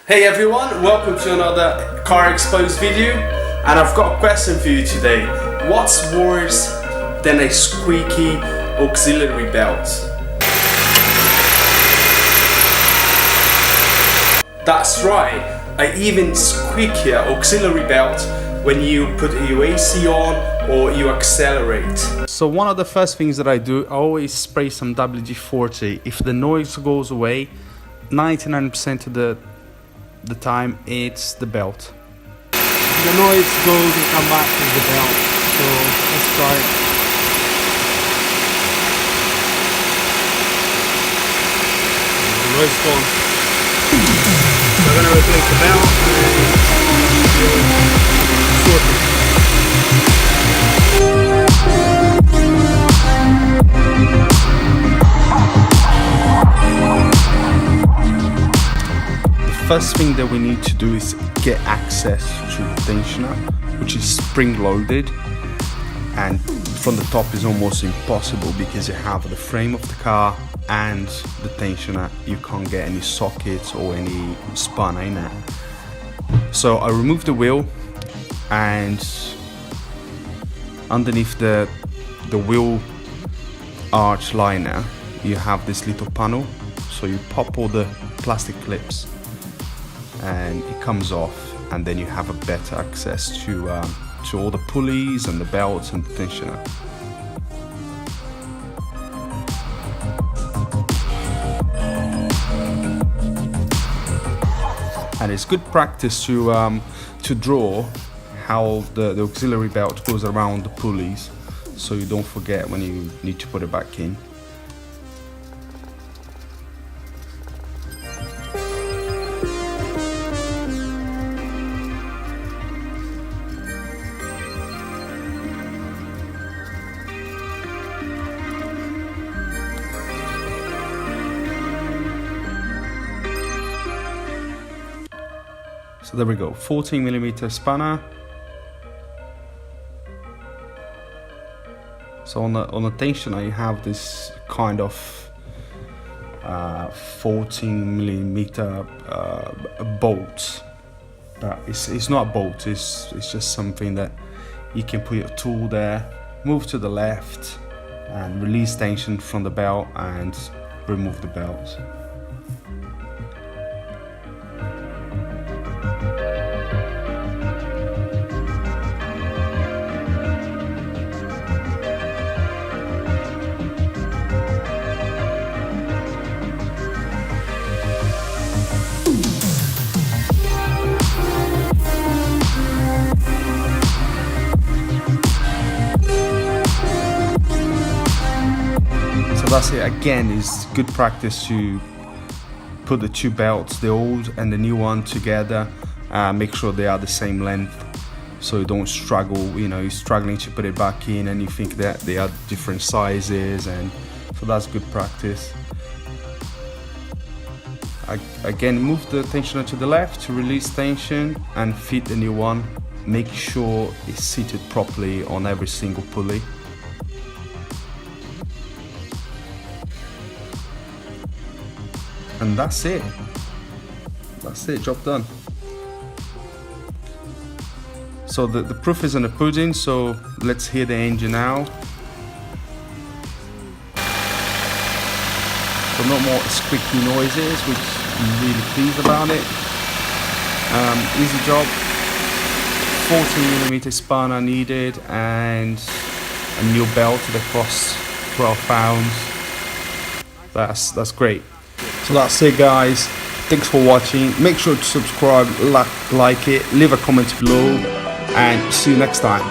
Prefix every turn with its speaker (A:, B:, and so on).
A: Hey everyone, welcome to another Carsexposed video, and I've got a question for you today. What's worse than a squeaky auxiliary belt? That's right, an even squeakier auxiliary belt when you put your AC on or you accelerate. So one of the first things that I do, I always spray some WD-40. If the noise goes away, 99% of the time it's the belt.
B: The noise goes and come back to the belt, so let's try it. The noise is gone. So I'm going to replace the belt and sort it.
A: First thing that we need to do is get access to the tensioner, which is spring loaded, and from the top is almost impossible because you have the frame of the car and the tensioner. You can't get any sockets or any spanner in it. So I remove the wheel, and underneath the wheel arch liner you have this little panel, so you pop all the plastic clips and it comes off, and then you have a better access to all the pulleys and the belts and the tensioner. And it's good practice to draw how the auxiliary belt goes around the pulleys, so you don't forget when you need to put it back in. So there we go, 14mm spanner. So on the tensioner you have this kind of 14mm bolt. But it's not a bolt, it's just something that you can put your tool there, move to the left and release tension from the belt and remove the belt. That's it. Again, it's good practice to put the two belts, the old and the new one, together. Make sure they are the same length, so you don't struggle. You know, you're struggling to put it back in, and you think that they are different sizes, and so that's good practice. Again, move the tensioner to the left to release tension and fit the new one. Make sure it's seated properly on every single pulley. And that's it, job done. So the proof is in the pudding, so let's hear the engine now. So no more squeaky noises, which I'm really pleased about it. Easy job, 14mm spanner needed, and a new belt that costs £12. That's great. So that's it guys, thanks for watching. Make sure to subscribe, like it, leave a comment below, and see you next time.